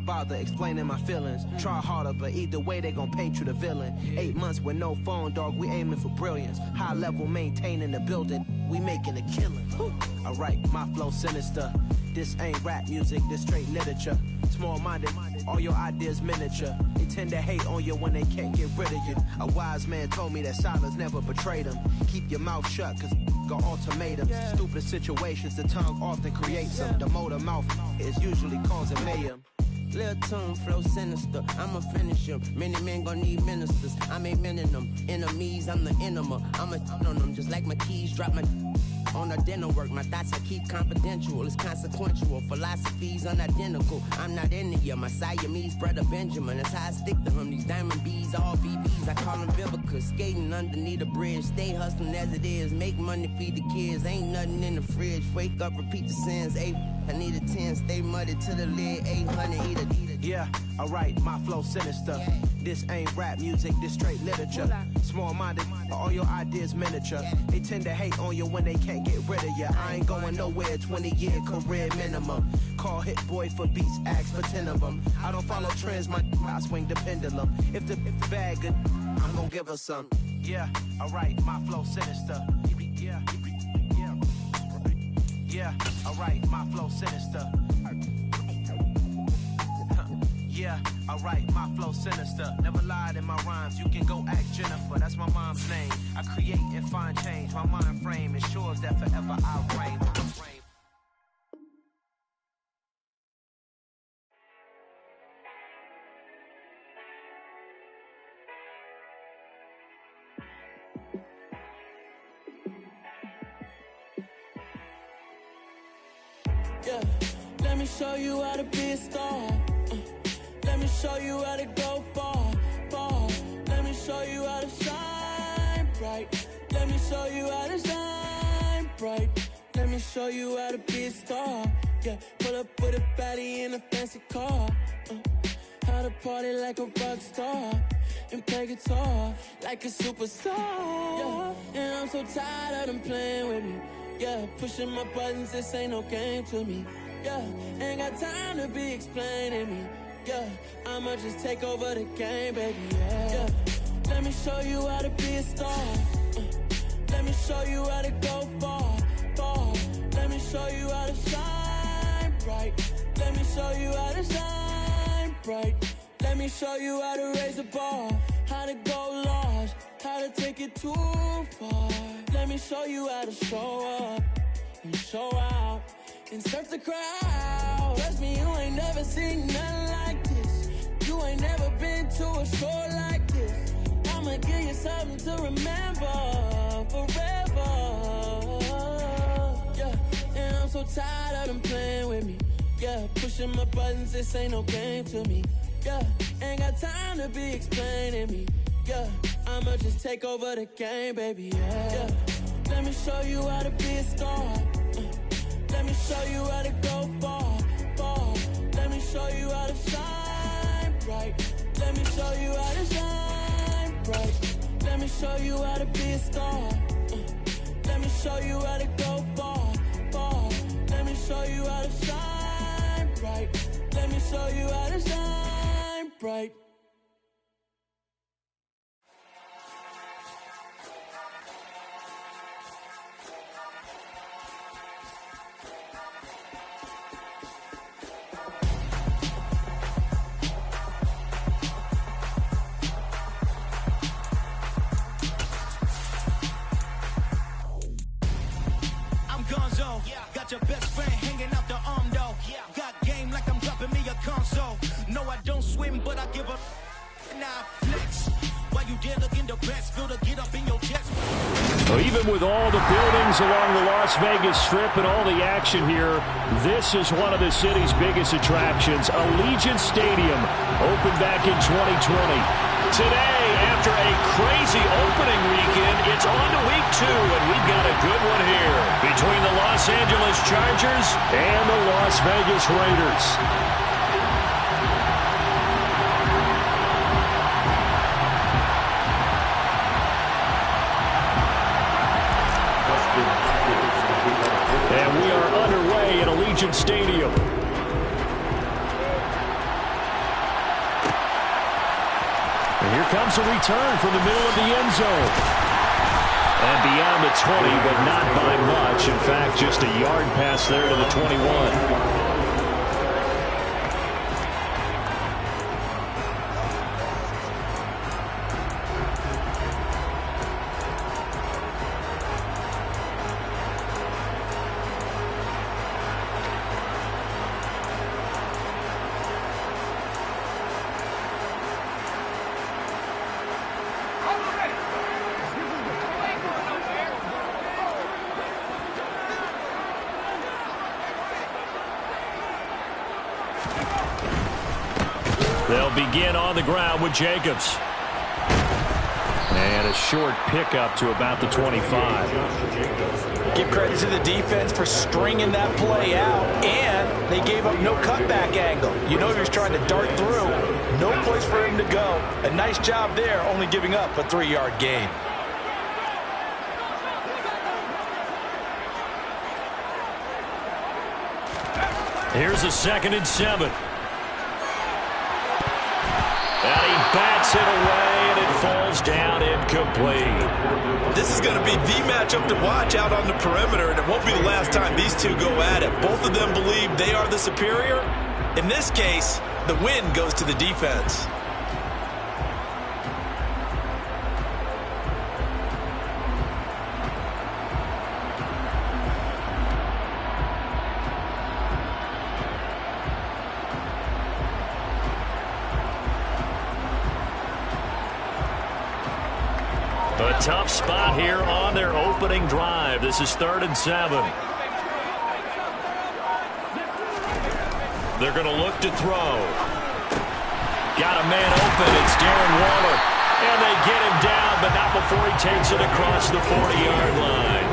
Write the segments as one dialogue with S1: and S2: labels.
S1: bother explaining my feelings. Try harder, but either way they gon' paint you the villain. 8 months with no phone, dog, we aiming for brilliance. High level maintaining the building, we making a killing. Alright, my flow sinister. This ain't rap music, this straight literature. Small-minded, all your ideas miniature. They tend to hate on you when they can't get rid of you. A wise man told me that silence never betrayed him. Keep your mouth shut, cause got ultimatums. Stupid situations, the tongue often creates them. The motor mouth is usually causing mayhem.
S2: Lil' tune, flow sinister, I'ma finish him. Many men gon' need ministers, I'm aiming them. Enemies, I'm the enema. I'ma on them, just like my keys, drop my on the dinner work. My thoughts I keep confidential, it's consequential. Philosophies unidentical, I'm not into you. My Siamese brother Benjamin, that's how I stick to him. These diamond bees, all BBs, I call them Vivica. Skating underneath the bridge, stay hustling as it is. Make money, feed the kids, ain't nothing in the fridge. Wake up, repeat the sins, I need a 10, stay muddy to the lid, 800, eat it.
S1: Yeah, alright, my flow sinister. This ain't rap music, this straight literature. Small-minded, all your ideas miniature. They tend to hate on you when they can't get rid of you. I ain't going nowhere, 20-year career minimum. Call Hit Boy for beats, ask for 10 of them. I don't follow trends, I swing the pendulum. If the bag good, I'm gonna give her some. Yeah, alright, my flow sinister. Yeah, alright, my flow sinister. Yeah, alright, my flow sinister. Never lied in my rhymes, you can go ask Jennifer. That's my mom's name. I create and find change. My mind frame ensures that forever I reign.
S3: Yeah, let me show you how to be a star. Let me show you how to go far, far. Let me show you how to shine bright. Let me show you how to shine bright. Let me show you how to be a star. Yeah, pull up with a baddie in a fancy car. How to party like a rock star and play guitar like a superstar. Yeah, and I'm so tired of them playing with me. Yeah, pushing my buttons, this ain't no game to me. Yeah, ain't got time to be explaining me. Yeah, I'ma just take over the game, baby. Yeah, let me show you how to be a star. Let me show you how to go far, far. Let me show you how to shine bright. Let me show you how to shine bright. Let me show you how to raise the bar, how to go large, how to take it too far. Let me show you how to show up and show out and surf the crowd. Trust me, you ain't never seen nothing like this. You ain't never been to a show like this. I'ma give you something to remember forever. Yeah, and I'm so tired of them playing with me. Yeah, pushing my buttons, this ain't no game to me. Yeah, ain't got time to be explaining me. Yeah, I'ma just take over the game, baby. Yeah, let me show you how to be a star. Let me show you how to go far, far. Let me show you how to shine bright. Let me show you how to shine bright. Let me show you how to be a star. Let me show you how to go far, far. Let me show you how to shine bright. Let me show you how to shine bright.
S4: Got your best friend hanging out the arm though. Got game like I'm dropping me a console. No, I don't swim, but I give up. Nah, flex. Why you dare look in the best? Feel to get up in your chest.
S5: Well, even with all the buildings along the Las Vegas Strip and all the action here, this is one of the city's biggest attractions. Allegiant Stadium opened back in 2020. Today, after a crazy opening weekend, it's on to week 2, and we've got a good one here between the Los Angeles Chargers and the Las Vegas Raiders. And we are underway at Allegiant Stadium. And here comes a return from the middle of the end zone. And beyond the 20, but not by much. In fact, just a yard pass there to the 21. They'll begin on the ground with Jacobs. And a short pickup to about the 25.
S6: Give credit to the defense for stringing that play out, and they gave up no cutback angle. You know he was trying to dart through. No place for him to go. A nice job there, only giving up a 3-yard gain.
S5: Here's a 2nd and 7. And he bats it away, and it falls down incomplete.
S6: This is going to be the matchup to watch out on the perimeter, and it won't be the last time these two go at it. Both of them believe they are the superior. In this case, the win goes to the defense.
S5: A tough spot here on their opening drive. This is 3rd and 7. They're going to look to throw. Got a man open. It's Darren Waller. And they get him down, but not before he takes it across the 40-yard line.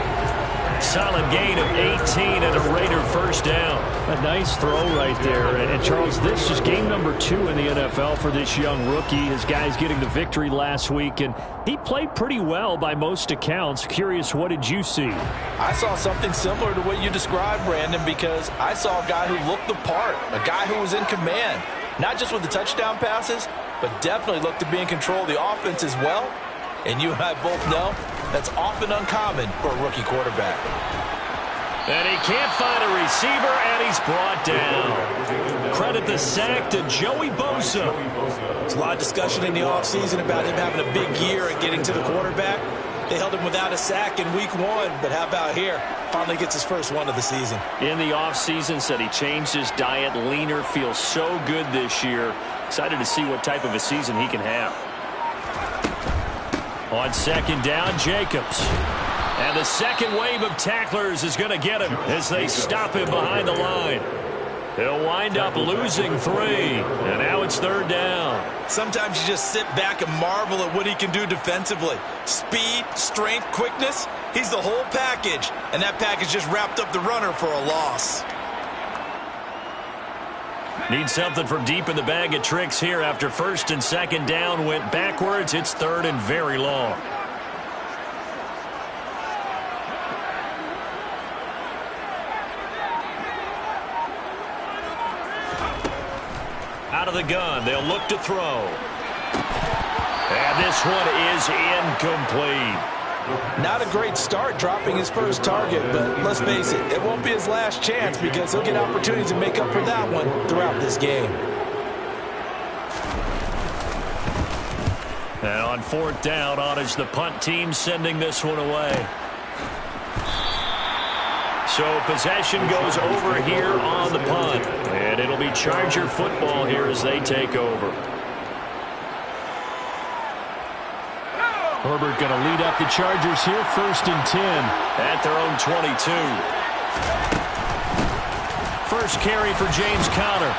S5: Solid gain of 18 and a Raider first down. A nice throw right there. And Charles, this is game number 2 in the NFL for this young rookie. His guys getting the victory last week, and he played pretty well by most accounts. Curious, what did you see?
S6: I saw something similar to what you described, Brandon, because I saw a guy who looked the part, a guy who was in command, not just with the touchdown passes, but definitely looked to be in control of the offense as well. And you and I both know that's often uncommon for a rookie quarterback.
S5: And he can't find a receiver, and he's brought down. Credit the sack to Joey Bosa.
S6: There's a lot of discussion in the offseason about him having a big year and getting to the quarterback. They held him without a sack in week 1, but how about here? Finally gets his first one of the season.
S5: In the offseason, said he changed his diet, leaner, feels so good this year. Excited to see what type of a season he can have. On 2nd down, Jacobs. And the second wave of tacklers is going to get him as they stop him behind the line. He'll wind up losing 3. And now it's 3rd down.
S6: Sometimes you just sit back and marvel at what he can do defensively. Speed, strength, quickness. He's the whole package. And that package just wrapped up the runner for a loss.
S5: Need something from deep in the bag of tricks here after 1st and 2nd down went backwards. It's 3rd and very long. Out of the gun, they'll look to throw. And this one is incomplete.
S6: Not a great start dropping his first target, but let's face it, it won't be his last chance because he'll get opportunities to make up for that one throughout this game.
S5: And on 4th down, on is the punt team sending this one away. So possession goes over here on the punt. And it'll be Charger football here as they take over. Herbert going to lead up the Chargers here, 1st and 10 at their own 22. First carry for James Conner.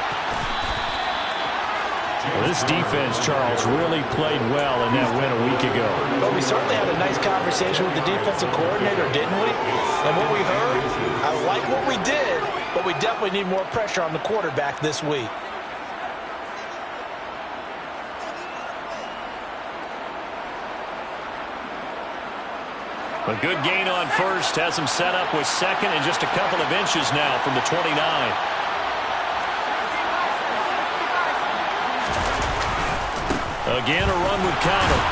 S5: Well, this defense, Charles, really played well in that win a week ago.
S6: But we certainly had a nice conversation with the defensive coordinator, didn't we? And what we heard, I like what we did, but we definitely need more pressure on the quarterback this week.
S5: A good gain on 1st has him set up with 2nd and just a couple of inches now from the 29. Again, a run with Connor.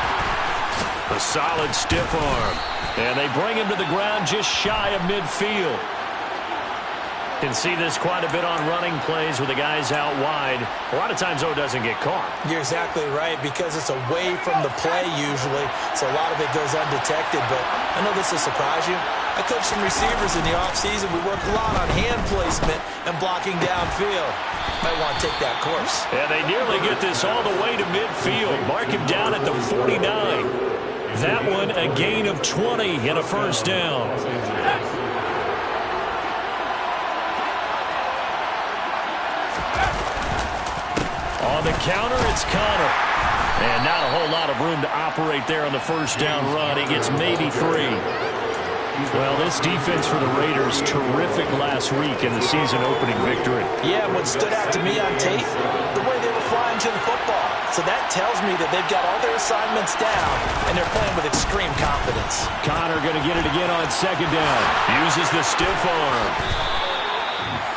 S5: A solid stiff arm. And they bring him to the ground just shy of midfield. Can see this quite a bit on running plays with the guys out wide. A lot of times, though, it doesn't get caught.
S6: You're exactly right, because it's away from the play usually, so a lot of it goes undetected. But I know this will surprise you. I coach some receivers in the offseason. We work a lot on hand placement and blocking downfield. Might want to take that course.
S5: And they nearly get this all the way to midfield. Mark him down at the 49. That one a gain of 20 and a first down. On the counter, it's Connor. And not a whole lot of room to operate there on the first down run. He gets maybe 3. Well, this defense for the Raiders, terrific last week in the season-opening victory.
S6: Yeah, what stood out to me on tape, the way they were flying to the football. So that tells me that they've got all their assignments down, and they're playing with extreme confidence.
S5: Connor going to get it again on second down. Uses the stiff arm.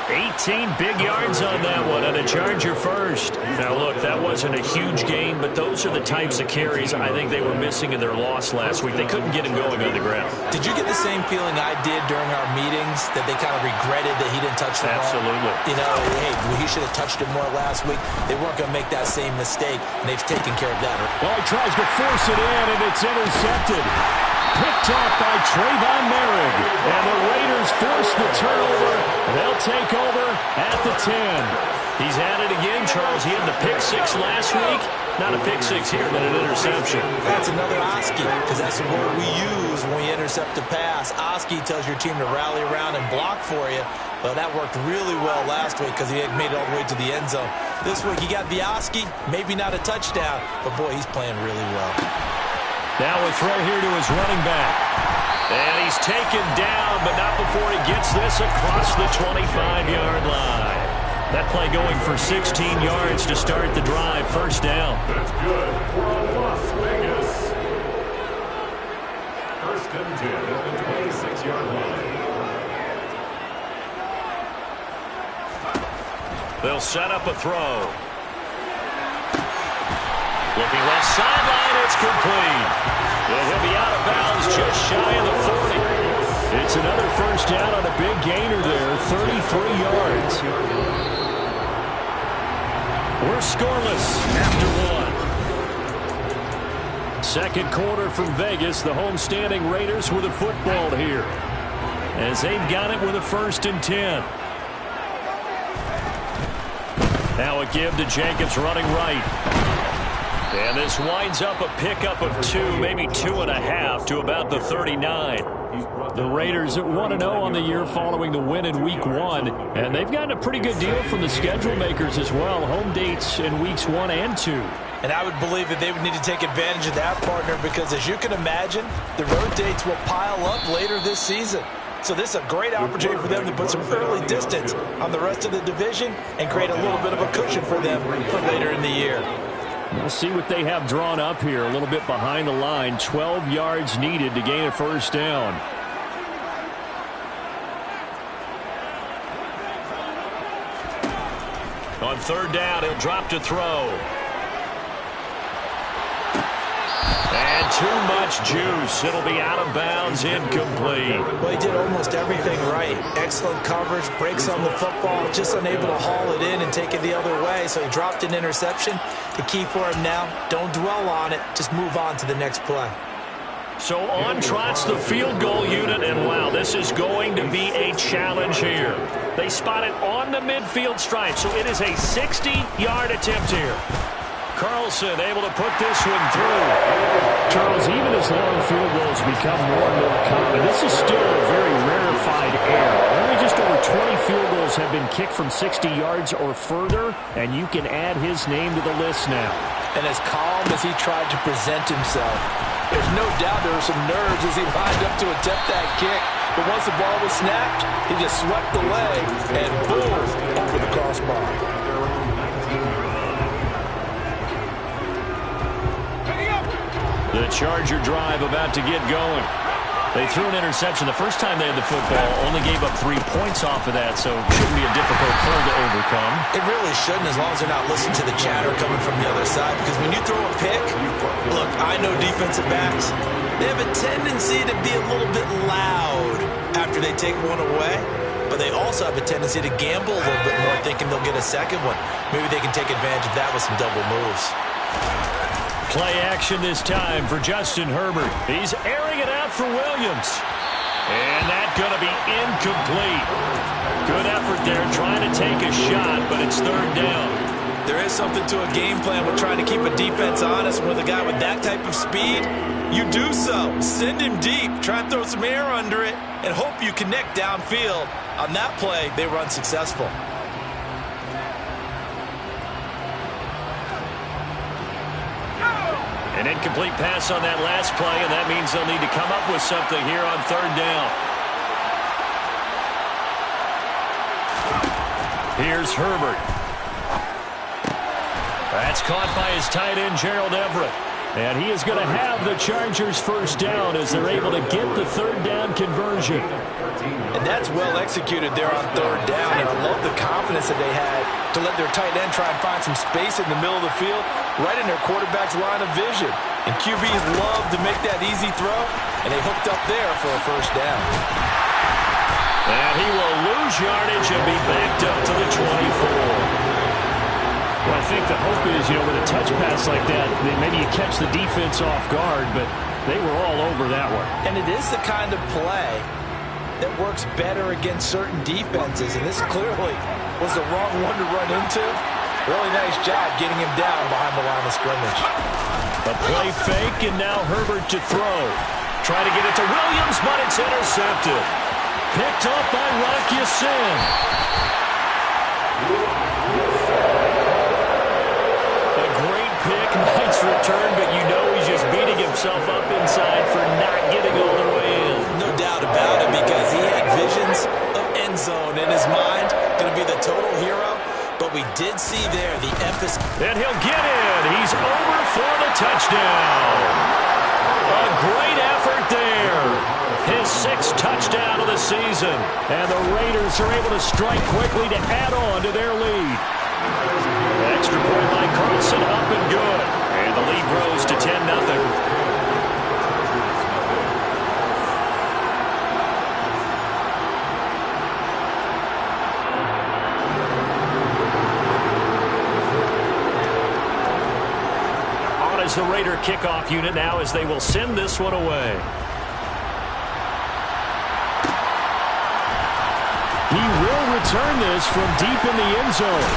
S5: 18 big yards on that one, and a Charger first. Now, look, that wasn't a huge gain, but those are the types of carries I think they were missing in their loss last week. They couldn't get him going on the ground.
S6: Did you get the same feeling I did during our meetings, that they kind of regretted that he didn't touch the ball?
S5: Absolutely.
S6: You know, hey, he should have touched it more last week. They weren't going to make that same mistake, and they've taken care of that.
S5: Well, he tries to force it in, and it's intercepted. Picked off by Trayvon Merrick. And the Raiders force the turnover. They'll take over at the 10. He's at it again, Charles. He had the pick 6 last week. Not a pick 6 here, but an interception.
S6: That's another Oski, because that's the word we use when we intercept a pass. Oski tells your team to rally around and block for you. Well, that worked really well last week because he had made it all the way to the end zone. This week he got the Oski, maybe not a touchdown, but boy, he's playing really well.
S5: Now a throw here to his running back. And he's taken down, but not before he gets this across the 25-yard line. That play going for 16 yards to start the drive. First down.
S7: That's good for Las Vegas. First and 10 at the 26-yard line.
S5: They'll set up a throw. Looking left sideline, it's complete. Well, he'll be out of bounds just shy of the 40. It's another first down on a big gainer there, 33 yards. We're scoreless after 1. Second quarter from Vegas, the homestanding Raiders with a football here, as they've got it with a 1st and 10. Now a give to Jenkins running right. And this winds up a pickup of 2, maybe 2.5 to about the 39. The Raiders at 1-0 on the year following the win in Week 1. And they've gotten a pretty good deal from the schedule makers as well. Home dates in Weeks 1 and 2.
S6: And I would believe that they would need to take advantage of that, partner, because as you can imagine, the road dates will pile up later this season. So this is a great opportunity for them to put some early distance on the rest of the division and create a little bit of a cushion for them for later in the year.
S5: We'll see what they have drawn up here. A little bit behind the line. 12 yards needed to gain a first down. On 3rd down, he'll drop to throw. And too much juice. It'll be out of bounds, incomplete.
S6: Well, he did almost everything right. Excellent coverage, breaks on the football, just unable to haul it in and take it the other way. So he dropped an interception. The key for him now, don't dwell on it. Just move on to the next play.
S5: So on trots the field goal unit, and wow, this is going to be a challenge here. They spot it on the midfield stripe, so it is a 60-yard attempt here. Carlson able to put this one through. Charles, even as long field goals become more and more common, this is still a very rarefied error. Only just over 20 field goals have been kicked from 60 yards or further, and you can add his name to the list now.
S6: And as calm as he tried to present himself, there's no doubt there were some nerves as he lined up to attempt that kick. But once the ball was snapped, he just swept the leg and boom, over the crossbar. The
S5: Charger drive about to get going. They threw an interception the first time they had the football, only gave up 3 points off of that, so it shouldn't be a difficult pull to overcome.
S6: It really shouldn't, as long as they're not listening to the chatter coming from the other side, because when you throw a pick, look, I know defensive backs, they have a tendency to be a little bit loud after they take one away, but they also have a tendency to gamble a little bit more, thinking they'll get a second one. Maybe they can take advantage of that with some double moves.
S5: Play action this time for Justin Herbert. He's airing it out for Williams. And that's going to be incomplete. Good effort there trying to take a shot, but it's third down.
S6: There is something to a game plan with trying to keep a defense honest. With a guy with that type of speed, you do so. Send him deep. Try and throw some air under it and hope you connect downfield. On that play, they were unsuccessful.
S5: An incomplete pass on that last play, and that means they'll need to come up with something here on third down. Here's Herbert. That's caught by his tight end, Gerald Everett. And he is going to have the Chargers first down as they're able to get the third down conversion.
S6: And that's well executed there on third down. And I love the confidence that they had to let their tight end try and find some space in the middle of the field, right in their quarterback's line of vision. And QBs love to make that easy throw, and they hooked up there for a first down.
S5: And he will lose yardage and be backed up to the 24. Well, I think the hope is, with a touch pass like that, maybe you catch the defense off guard, but they were all over that one.
S6: And it is the kind of play that works better against certain defenses, and this clearly was the wrong one to run into. Really nice job getting him down behind the line of scrimmage.
S5: A play fake, and now Herbert to throw. Try to get it to Williams, but it's intercepted. Picked up by Rock Ya-Sin. A great pick, nice return, but he's just beating himself up inside for not getting all the way in.
S6: No doubt about it, because he had visions of end zone in his mind. Going to be the total hero. But we did see there the emphasis.
S5: And he'll get in. He's over for the touchdown. A great effort there. His 6th touchdown of the season. And the Raiders are able to strike quickly to add on to their lead. Extra point by Carlson, up and good. And the lead grows to 10-0. The Raider kickoff unit now as they will send this one away. He will return this from deep in the end zone.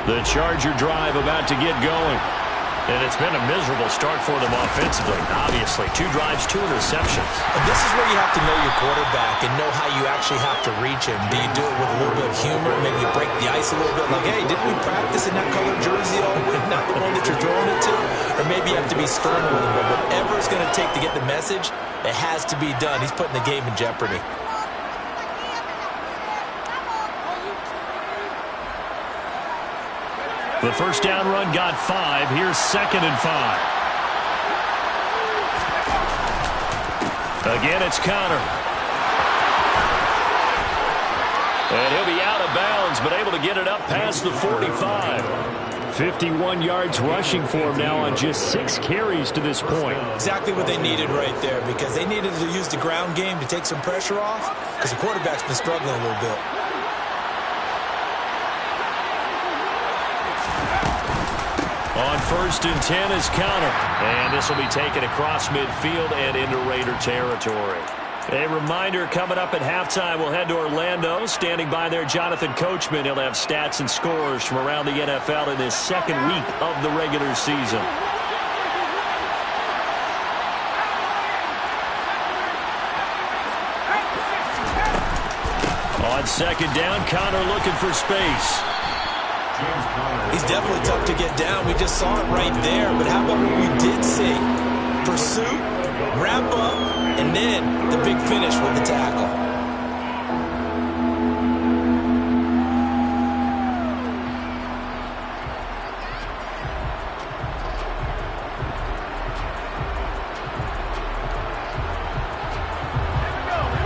S5: The Charger drive about to get going. And it's been a miserable start for them offensively. Obviously, 2 drives, 2 interceptions.
S6: And this is where you have to know your quarterback and know how you actually have to reach him. Do you do it with a little bit of humor? Maybe you break the ice a little bit. Like, hey, didn't we practice in that colored jersey all week? Not the one that you're throwing it to? Or maybe you have to be stern with him. But whatever it's going to take to get the message, it has to be done. He's putting the game in jeopardy.
S5: The first down run got 5. Here's 2nd and 5. Again, it's Connor. And he'll be out of bounds, but able to get it up past the 45. 51 yards rushing for him now on just 6 carries to this point.
S6: Exactly what they needed right there, because they needed to use the ground game to take some pressure off, because the quarterback's been struggling a little bit.
S5: On 1st and 10 is Connor. And this will be taken across midfield and into Raider territory. A reminder, coming up at halftime, we'll head to Orlando. Standing by there, Jonathan Coachman. He'll have stats and scores from around the NFL in his 2nd week of the regular season. On 2nd down, Connor looking for space.
S6: He's definitely tough to get down. We just saw it right there. But how about what we did see? pursuit, wrap up, and then the big finish with the tackle.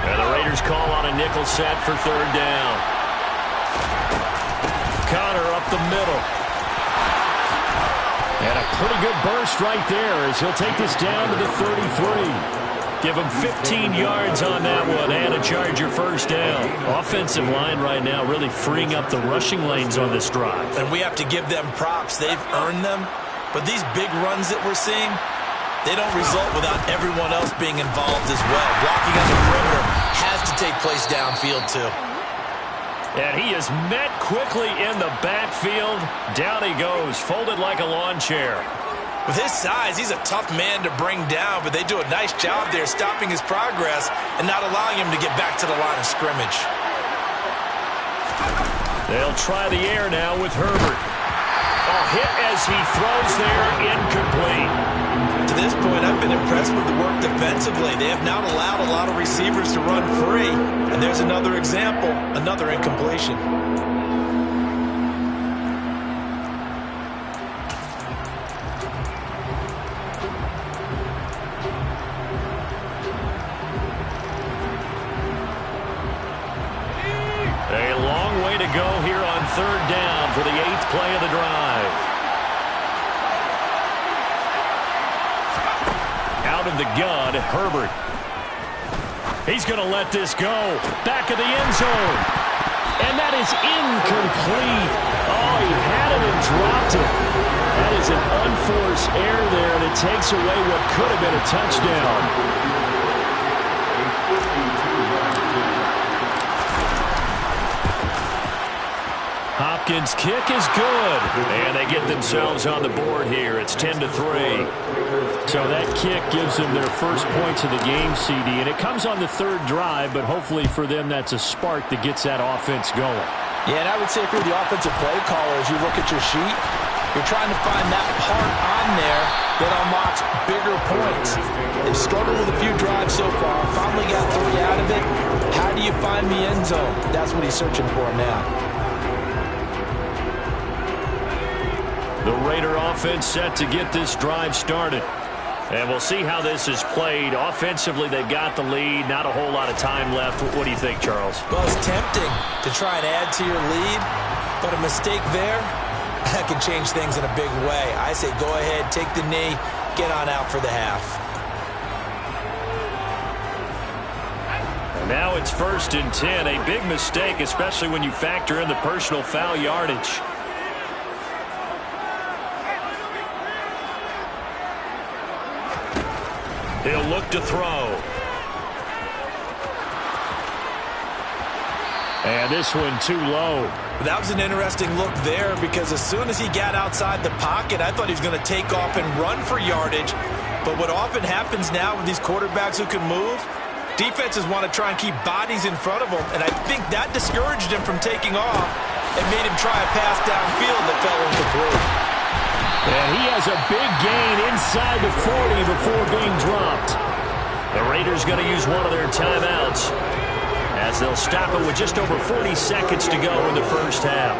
S5: And the Raiders call on a nickel set for third down. Connor up the middle. And a pretty good burst right there as he'll take this down to the 33. Give him 15 yards on that one and a Charger first down. Offensive line right now really freeing up the rushing lanes on this drive.
S6: And we have to give them props. They've earned them. But these big runs that we're seeing, they don't result without everyone else being involved as well. Blocking on the perimeter has to take place downfield too.
S5: And he is met quickly in the backfield. Down he goes, folded like a lawn chair.
S6: With his size, he's a tough man to bring down, but they do a nice job there stopping his progress and not allowing him to get back to the line of scrimmage.
S5: They'll try the air now with Herbert. A hit as he throws there, incomplete.
S6: To this point, I've been impressed with the work defensively. They have not allowed a lot of receivers to run free. And there's another example, another incompletion.
S5: A long way to go here on third down for the 8th play of the drive. Out of the gun, Herbert. He's going to let this go. Back of the end zone. And that is incomplete. Oh, he had it and dropped it. That is an unforced error there, and it takes away what could have been a touchdown. Hopkins' kick is good. And they get themselves on the board here. It's 10-3. So that kick gives them their first points of the game, CD. And it comes on the third drive, but hopefully for them that's a spark that gets that offense going.
S6: Yeah, and I would say if you're the offensive play caller, as you look at your sheet, you're trying to find that part on there that unlocks bigger points. They've struggled with a few drives so far. Finally got 3 out of it. How do you find the end zone? That's what he's searching for now.
S5: The Raider offense set to get this drive started. And we'll see how this is played. Offensively, they've got the lead. Not a whole lot of time left. What do you think, Charles?
S6: Well, it's tempting to try and add to your lead, but a mistake there, that can change things in a big way. I say go ahead, take the knee, get on out for the half.
S5: And now it's 1st and 10. A big mistake, especially when you factor in the personal foul yardage. He'll look to throw. And this one too low.
S6: That was an interesting look there because as soon as he got outside the pocket, I thought he was going to take off and run for yardage. But what often happens now with these quarterbacks who can move, defenses want to try and keep bodies in front of them. And I think that discouraged him from taking off and made him try a pass downfield that fell incomplete.
S5: And he has a big gain inside the 40 before being dropped. The Raiders going to use one of their timeouts as they'll stop it with just over 40 seconds to go in the first half.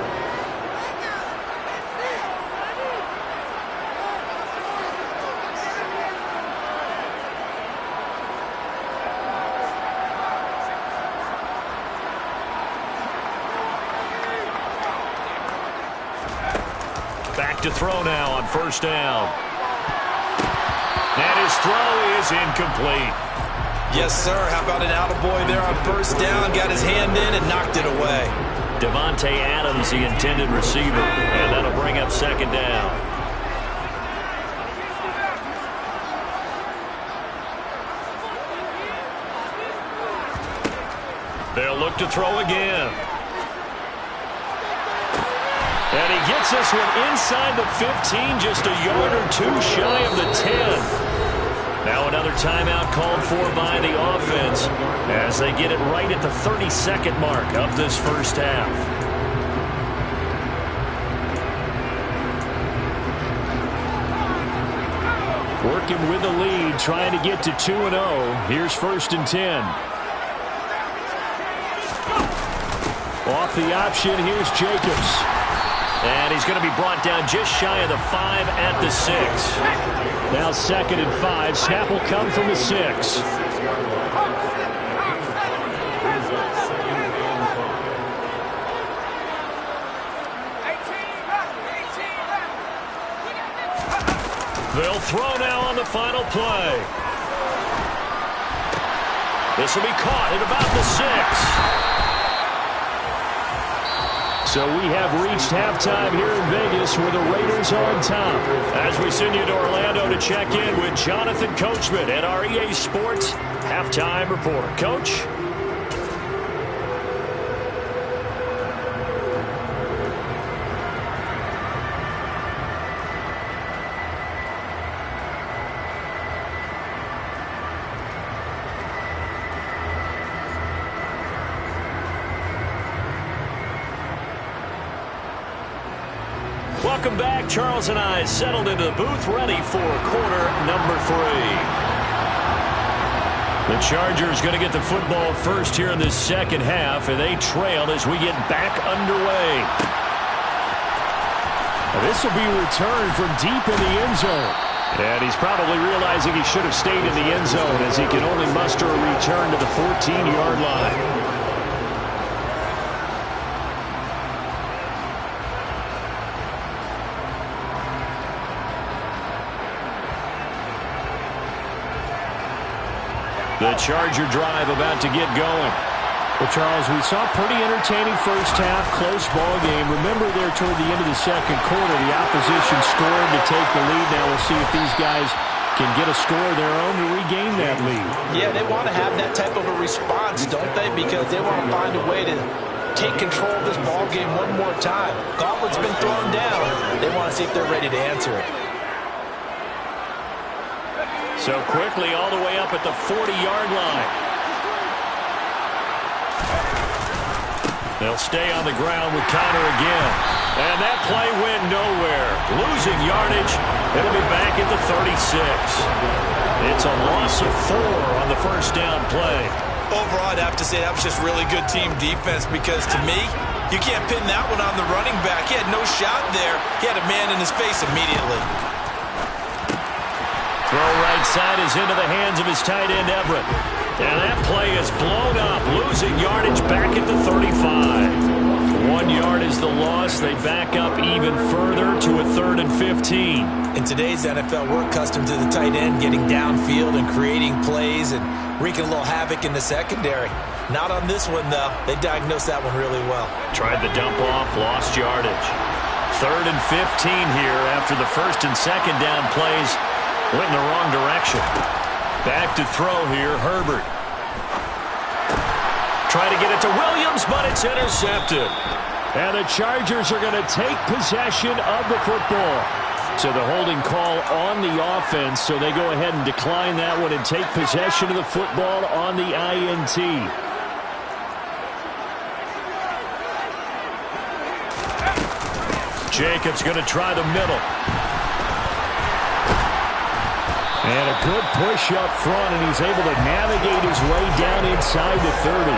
S5: Back to throw now on 1st down. And his throw is incomplete.
S6: Yes, sir. How about an attaboy there on 1st down? Got his hand in and knocked it away.
S5: Devontae Adams, the intended receiver. And that'll bring up 2nd down. They'll look to throw again. And he gets this one inside the 15, just a yard or 2 shy of the 10. Now another timeout called for by the offense as they get it right at the 32nd mark of this first half. working with the lead, trying to get to 2-0. Here's 1st and 10. Off the option, here's Jacobs.
S8: And he's going to be brought down just shy of the 5 at the 6.
S5: Now 2nd and 5. Snap will come from the 6. They'll throw now on the final play. This will be caught at about the 6. So we have reached halftime here in Vegas where the Raiders are on top. As we send you to Orlando to check in with Jonathan Coachman at our EA Sports Halftime Report. Coach? Welcome back. Charles and I settled into the booth, ready for quarter number 3. The Chargers going to get the football first here in this second half, and they trail as we get back underway. This will be returned from deep in the end zone. And he's probably realizing he should have stayed in the end zone as he can only muster a return to the 14-yard line. The Charger drive about to get going. Well, Charles, we saw a pretty entertaining first half, close ball game. Remember there toward the end of the second quarter, the opposition scored to take the lead. Now we'll see if these guys can get a score of their own to regain that lead.
S6: Yeah, they want to have that type of a response, don't they? Because they want to find a way to take control of this ball game one more time. Gauntlet's been thrown down. They want to see if they're ready to answer it.
S5: So quickly all the way up at the 40-yard line. They'll stay on the ground with Connor again. And that play went nowhere. Losing yardage. It'll be back at the 36. It's a loss of 4 on the first down play.
S6: Overall, I'd have to say that was just really good team defense because, to me, you can't pin that one on the running back. He had no shot there. He had a man in his face immediately.
S5: Throw right side is into the hands of his tight end, Everett. And that play is blown up, losing yardage back at the 35. 1 yard is the loss. They back up even further to a 3rd and 15.
S6: In today's NFL, we're accustomed to the tight end getting downfield and creating plays and wreaking a little havoc in the secondary. Not on this one, though. They diagnosed that one really well.
S5: Tried the dump off, lost yardage. 3rd and 15 here after the 1st and 2nd down plays went in the wrong direction. Back to throw here, Herbert. Try to get it to Williams, but it's intercepted. And the Chargers are going to take possession of the football. So the holding call on the offense, so they go ahead and decline that one and take possession of the football on the INT. Jacobs going to try the middle. And a good push up front, and he's able to navigate his way down inside the 30.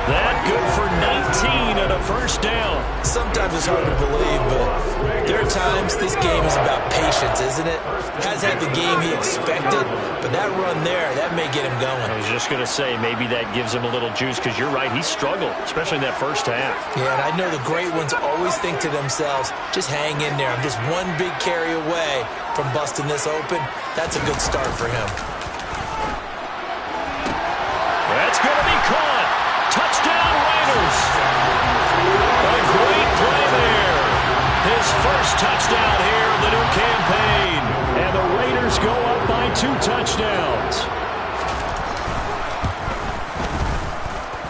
S5: That good for 19 and a first down.
S6: Sometimes it's hard to believe, but there are times this game is about patience, isn't it? Has had the game he expected, but that run there, that may get him going.
S5: I was just going to say, maybe that gives him a little juice, because you're right, he struggled, especially in that first half.
S6: Yeah, and I know the great ones always think to themselves, just hang in there. I'm just one big carry away from busting this open. That's a good start for him.
S5: That's going to be caught. Touchdown, Raiders. A great play there. His first touchdown here of the new campaign. And the Raiders go up by 2 touchdowns.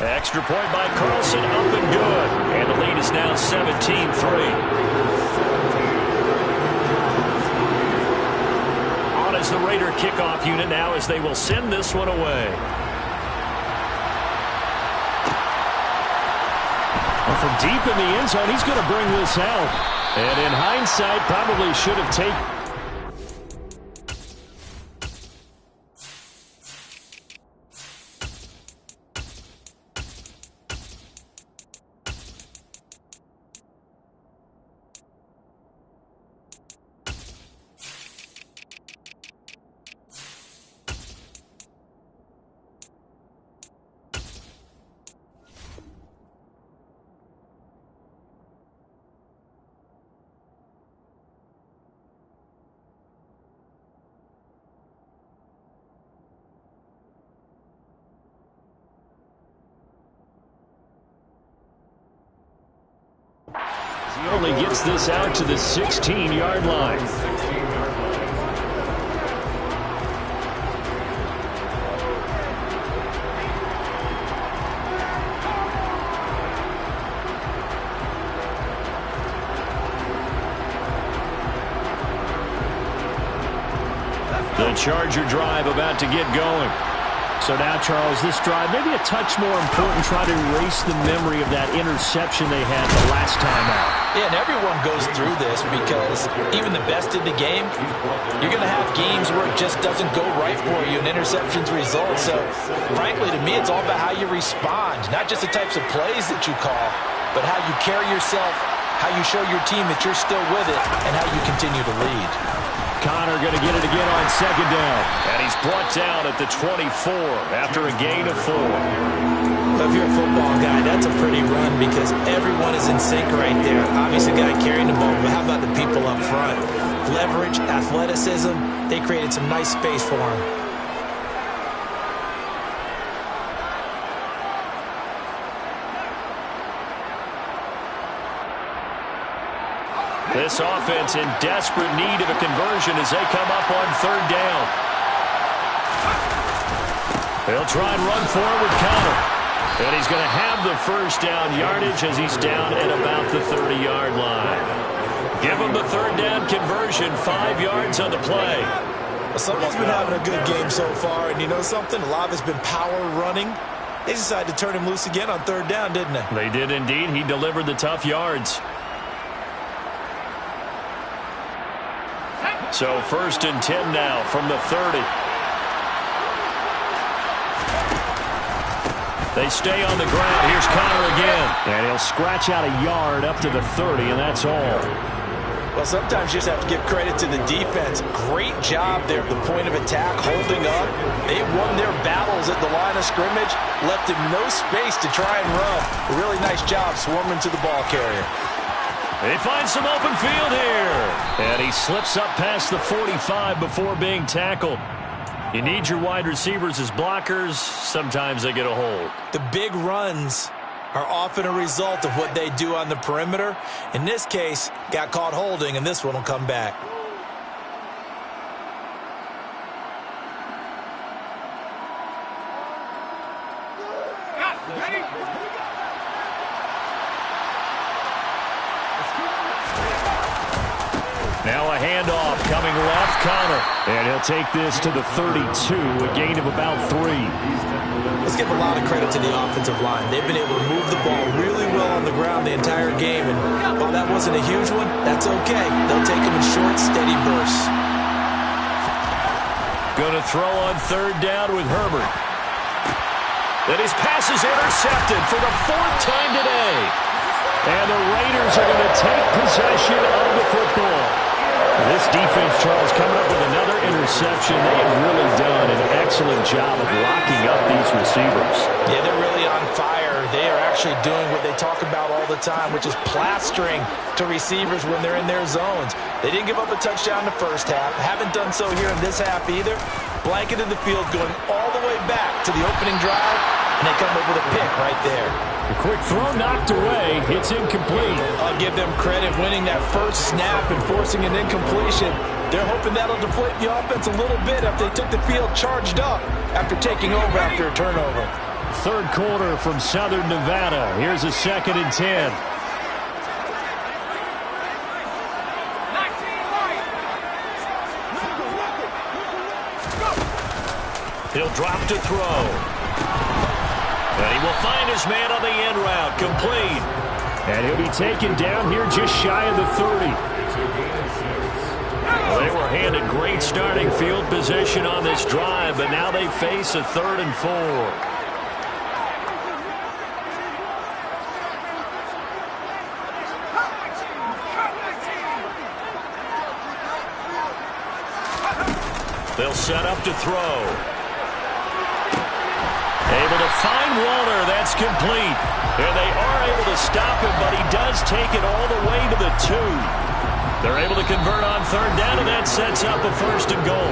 S5: Extra point by Carlson, up and good. And the lead is now 17-3. As the Raider kickoff unit now, as they will send this one away. Well, from deep in the end zone, he's going to bring this out. And in hindsight, probably should have taken. Only gets this out to the 16-yard line. The Charger drive about to get going. So now, Charles, this drive maybe a touch more important, try to erase the memory of that interception they had the last time out.
S6: Yeah, and everyone goes through this because even the best in the game, you're going to have games where it just doesn't go right for you and interceptions result. So, frankly, to me, it's all about how you respond, not just the types of plays that you call, but how you carry yourself, how you show your team that you're still with it, and how you continue to lead.
S5: Connor going to get it again on second down. And he's brought down at the 24 after a gain of 4.
S6: Well, if you're a football guy, that's a pretty run because everyone is in sync right there. Obviously, the guy carrying the ball, but how about the people up front? Leverage, athleticism, they created some nice space for him.
S5: This offense in desperate need of a conversion as they come up on third down. They'll try and run forward with Connor. And he's going to have the first down yardage as he's down at about the 30-yard line. Give him the third down conversion, 5 yards on the play.
S6: Well, someone's been having a good game so far, and you know something? A lot of it's been power running. They decided to turn him loose again on third down, didn't they?
S5: They did indeed. He delivered the tough yards. So first and 10 now from the 30. They stay on the ground. Here's Connor again. And he'll scratch out a yard up to the 30, and that's all.
S6: Well, sometimes you just have to give credit to the defense. Great job there at the point of attack, holding up. They won their battles at the line of scrimmage, left him no space to try and run. A really nice job swarming to the ball carrier.
S5: They find some open field here. And he slips up past the 45 before being tackled. You need your wide receivers as blockers. Sometimes they get a hold.
S6: The big runs are often a result of what they do on the perimeter. In this case, got caught holding, and this one will come back.
S5: Now a handoff coming left, Connor. And he'll take this to the 32, a gain of about 3.
S6: Let's give a lot of credit to the offensive line. They've been able to move the ball really well on the ground the entire game. And while that wasn't a huge one, that's okay. They'll take them in short, steady bursts.
S5: Going to throw on third down with Herbert. And his pass is intercepted for the 4th time today. And the Raiders are going to take possession of the football. This defense, Charles, coming up with another interception. They have really done an excellent job of locking up these receivers.
S6: Yeah, they're really on fire. They are actually doing what they talk about all the time, which is plastering to receivers when they're in their zones. They didn't give up a touchdown in the first half. Haven't done so here in this half either. Blanketed the field, going all the way back to the opening drive, and they come up with a pick right there.
S5: A quick throw knocked away. It's incomplete.
S6: I'll give them credit winning that first snap and forcing an incompletion. They're hoping that'll deflate the offense a little bit after they took the field charged up after taking over after a turnover.
S5: Third quarter from Southern Nevada. Here's a 2nd and 10. He'll drop to throw. And he will find his man on the end route, complete. And he'll be taken down here just shy of the 30. Well, they were handed great starting field position on this drive, but now they face a 3rd and 4. They'll set up to throw. Able to find Walter. That's complete. And they are able to stop him, but he does take it all the way to the 2. They're able to convert on third down, and that sets up a 1st and goal.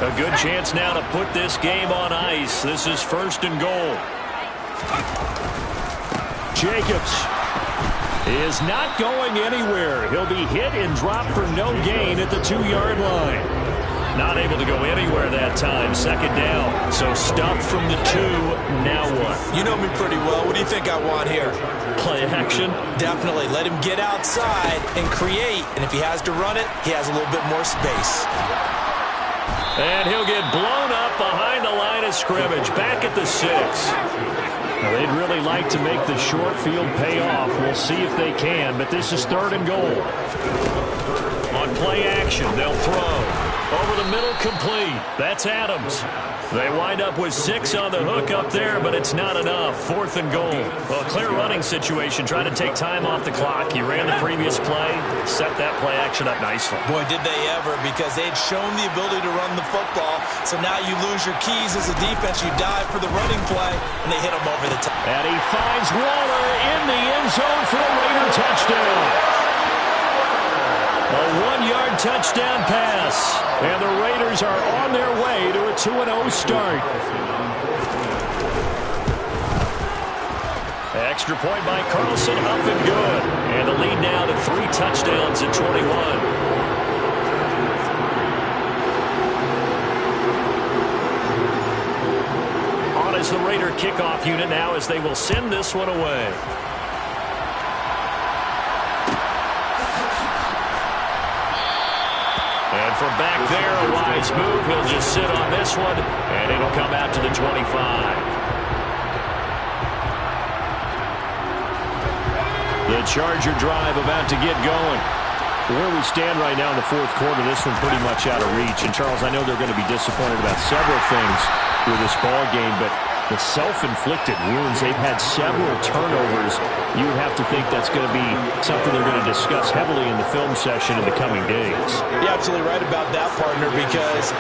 S8: A good chance now to put this game on ice. This is 1st and goal. Jacobs is not going anywhere. He'll be hit and dropped for no gain at the 2-yard line. Not able to go anywhere that time. 2nd down. So stuffed from the 2. Now what?
S6: You know me pretty well. What do you think I want here?
S8: Play action?
S6: Definitely. Let him get outside and create. And if he has to run it, he has a little bit more space.
S8: And he'll get blown up behind the line of scrimmage. Back at the 6. Now, they'd really like to make the short field pay off. We'll see if they can, but this is 3rd and goal. On play action, they'll throw. Over the middle, complete. That's Adams. They wind up with 6 on the hook up there, but it's not enough. 4th and goal. Well, a clear running situation, trying to take time off the clock. He ran the previous play, set that play action up nicely.
S6: Boy, did they ever, because they'd shown the ability to run the football. So now you lose your keys as a defense. You dive for the running play, and they hit him over the top.
S8: And he finds Waller in the end zone for a Raider touchdown. A 1-yard touchdown pass. And the Raiders are on their way to a 2-0 start. Extra point by Carlson, up and good. And the lead now to 3 touchdowns at 21. On is the Raider kickoff unit now as they will send this one away. And from back there, a wise move. He'll just sit on this one, and it'll come out to the 25. The Charger drive about to get going. Where we stand right now in the 4th quarter, this one pretty much out of reach. And, Charles, I know they're going to be disappointed about several things with this ball game, but the self-inflicted wounds, they've had several turnovers. You would have to think that's going to be something they're going to discuss heavily in the film session in the coming days.
S6: You're absolutely right about that, partner, because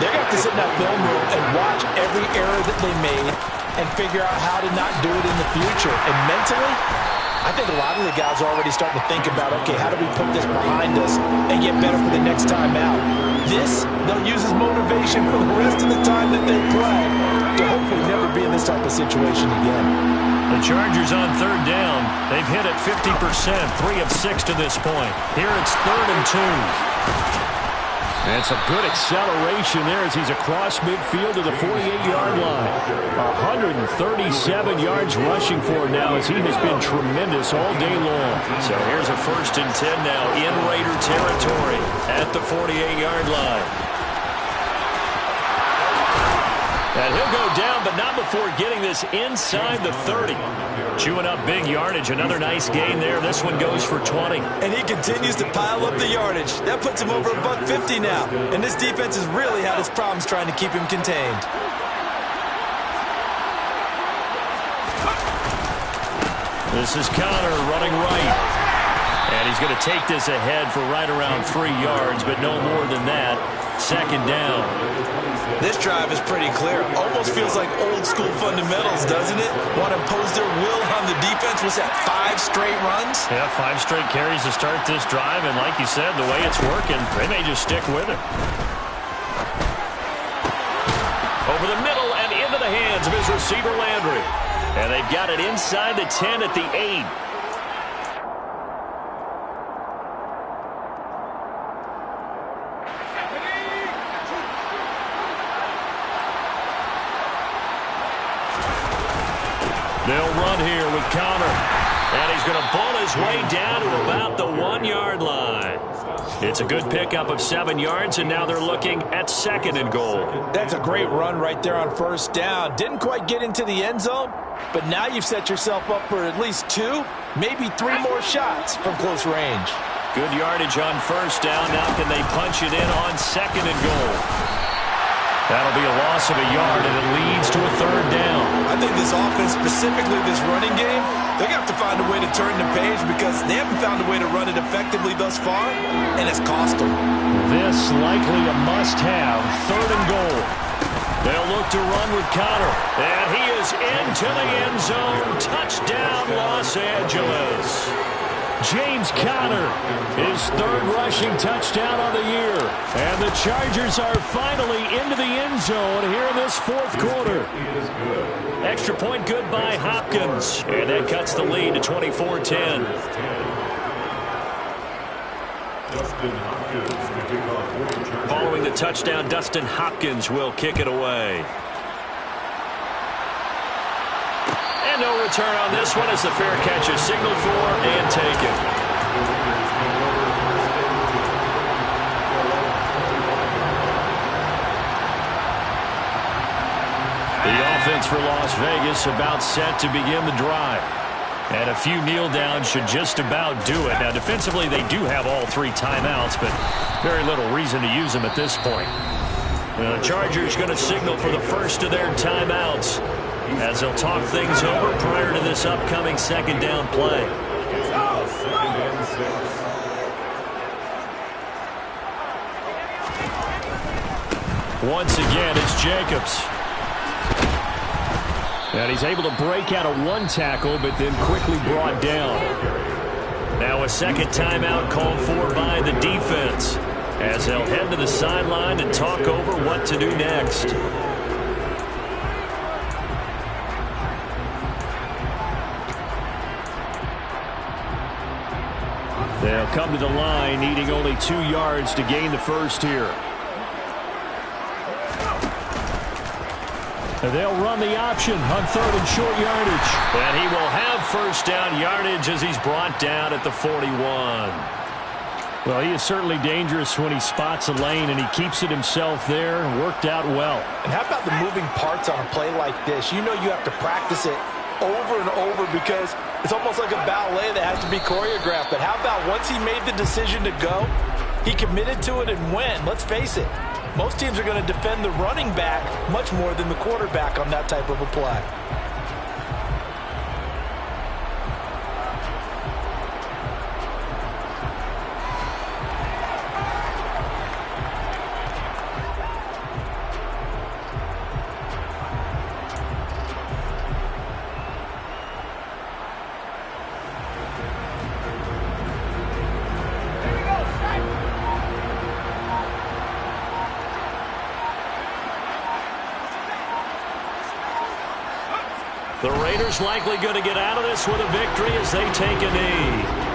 S6: they're going to have to sit in that film room and watch every error that they made and figure out how to not do it in the future. And mentally, I think a lot of the guys are already starting to think about, okay, how do we put this behind us and get better for the next time out? This, they'll use as motivation for the rest of the time that they play to hopefully never be in this type of situation again.
S8: The Chargers on 3rd down. They've hit it 50%, 3 of 6 to this point. Here it's 3rd and 2. And some good acceleration there as he's across midfield to the 48-yard line. 137 yards rushing for him now as he has been tremendous all day long. So here's a 1st and 10 now in Raider territory at the 48-yard line. And he'll go down, but not before getting this inside the 30. Chewing up big yardage. Another nice gain there. This one goes for 20.
S6: And he continues to pile up the yardage. That puts him over $150 now. And this defense has really had its problems trying to keep him contained.
S8: This is Connor running right. And he's going to take this ahead for right around 3 yards, but no more than that. 2nd down.
S6: This drive is pretty clear. Almost feels like old school fundamentals, doesn't it? Want to impose their will on the defense. Was that 5 straight runs?
S8: Yeah, 5 straight carries to start this drive. And like you said, the way it's working, they may just stick with it. Over the middle and into the hands of his receiver, Landry. And they've got it inside the 10 at the 8. They'll run here with Connor. And he's going to pull his way down to about the 1-yard line. It's a good pickup of 7 yards, and now they're looking at 2nd and goal.
S6: That's a great run right there on 1st down. Didn't quite get into the end zone, but now you've set yourself up for at least 2, maybe 3 more shots from close range.
S8: Good yardage on 1st down. Now can they punch it in on 2nd and goal? That'll be a loss of a yard, and it leads to a 3rd down.
S6: I think this offense, specifically this running game, they're going to have to find a way to turn the page because they haven't found a way to run it effectively thus far, and it's cost them.
S8: This likely a must-have. 3rd and goal. They'll look to run with Connor, and he is into the end zone. Touchdown, Los Angeles. James Conner, his third rushing touchdown on the year. And the Chargers are finally into the end zone here in this fourth quarter. Extra point good by Hopkins. And that cuts the lead to 24-10. Following the touchdown, Dustin Hopkins will kick it away. And no return on this one as the fair catch is signaled for and taken. The offense for Las Vegas about set to begin the drive. And a few kneel downs should just about do it. Now, defensively, they do have all 3 timeouts, but very little reason to use them at this point. The Chargers going to signal for the first of their timeouts as they'll talk things over prior to this upcoming second down play. Once again, it's Jacobs. And he's able to break out of 1 tackle, but then quickly brought down. Now a second timeout called for by the defense as they'll head to the sideline and talk over what to do next. They'll come to the line, needing only 2 yards to gain the first here. They'll run the option on 3rd and short yardage. And he will have first down yardage as he's brought down at the 41. Well, he is certainly dangerous when he spots a lane, and he keeps it himself there and worked out well.
S6: And how about the moving parts on a play like this? You know you have to practice it over and over because it's almost like a ballet that has to be choreographed. But how about once he made the decision to go, he committed to it and went. Let's face it. Most teams are going to defend the running back much more than the quarterback on that type of a play.
S8: The Raiders likely going to get out of this with a victory as they take a knee.